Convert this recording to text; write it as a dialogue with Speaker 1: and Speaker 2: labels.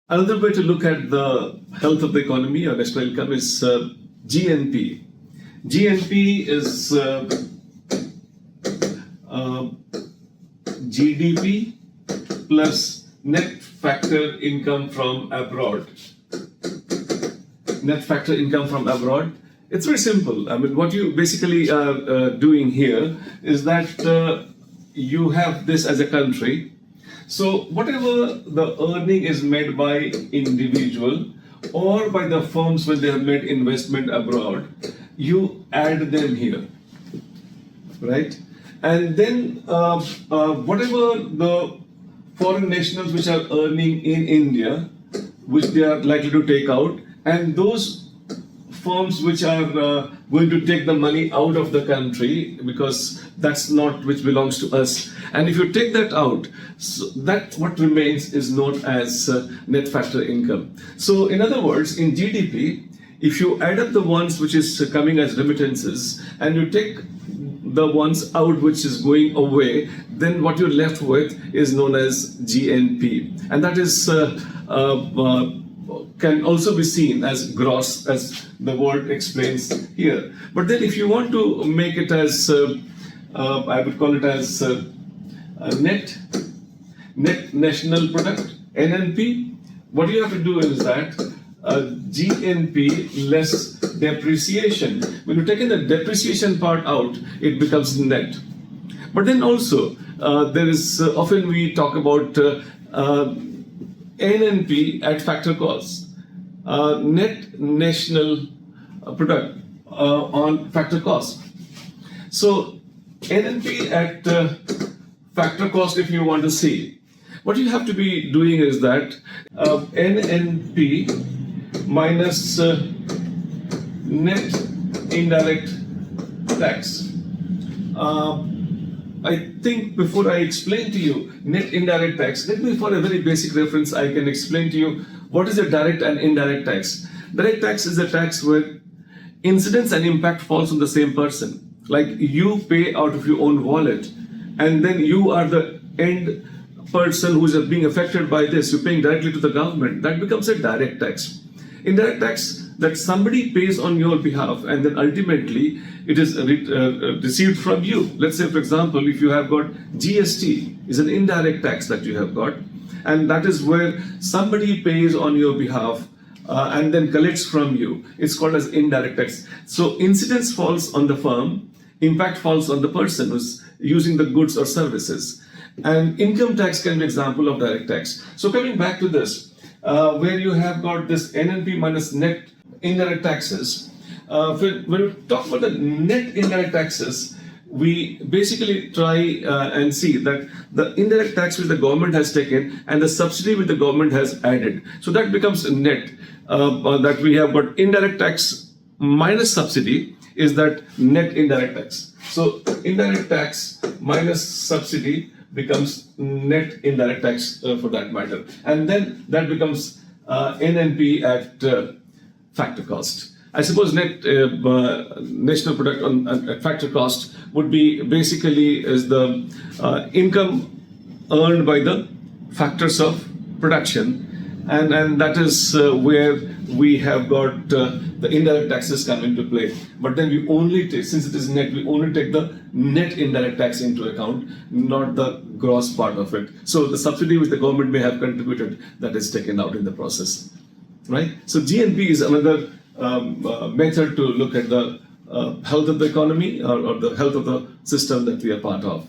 Speaker 1: Another way to look at the health of the economy or national income is GNP. GNP is GDP plus net factor income from abroad. Net factor income from abroad. It's very simple. I mean, what you basically are doing here is that you have this as a country. So whatever the earning is made by individual or by the firms when they have made investment abroad, you add them here, right? And then whatever the foreign nationals which are earning in India, which they are likely to take out, and those firms which are going to take the money out of the country because that's not which belongs to us. And if you take that out, so that what remains is known as net factor income. So in other words, in GDP, if you add up the ones which is coming as remittances and you take the ones out which is going away, then what you're left with is known as GNP. And that is can also be seen as gross, as the word explains here. But then if you want to make it as, I would call it as net national product, NNP, what you have to do is that GNP less depreciation. When you take in the depreciation part out, it becomes net. But then also, there is often we talk about NNP at factor cost. Net national product on factor cost. So NNP at factor cost, if you want to see, what you have to be doing is that NNP minus net indirect tax. I think before I explain to you net indirect tax, let me, for a very basic reference, I can explain to you what is a direct and indirect tax. Direct tax is a tax where incidence and impact falls on the same person. Like you pay out of your own wallet, and then you are the end person who is being affected by this. You're paying directly to the government. That becomes a direct tax. Indirect tax, that somebody pays on your behalf and then ultimately it is received from you. Let's say, for example, if you have got GST, is an indirect tax that you have got, and that is where somebody pays on your behalf and then collects from you. It's called as indirect tax. So incidence falls on the firm, impact falls on the person who's using the goods or services. And income tax can be an example of direct tax. So coming back to this, where you have got this NNP minus net indirect taxes. When we talk about the net indirect taxes, we basically try and see that the indirect tax which the government has taken and the subsidy which the government has added. So that becomes a net that we have got indirect tax minus subsidy is that net indirect tax. So indirect tax minus subsidy becomes net indirect tax for that matter. And then that becomes NNP at factor cost. I suppose net national product at factor cost would be basically is the income earned by the factors of production, and that is where we have got the indirect taxes come into play. But then we only take, since it is net, we only take the net indirect tax into account, not the gross part of it. So the subsidy which the government may have contributed, that is taken out in the process, right? So GNP is another method to look at the health of the economy or the health of the system that we are part of.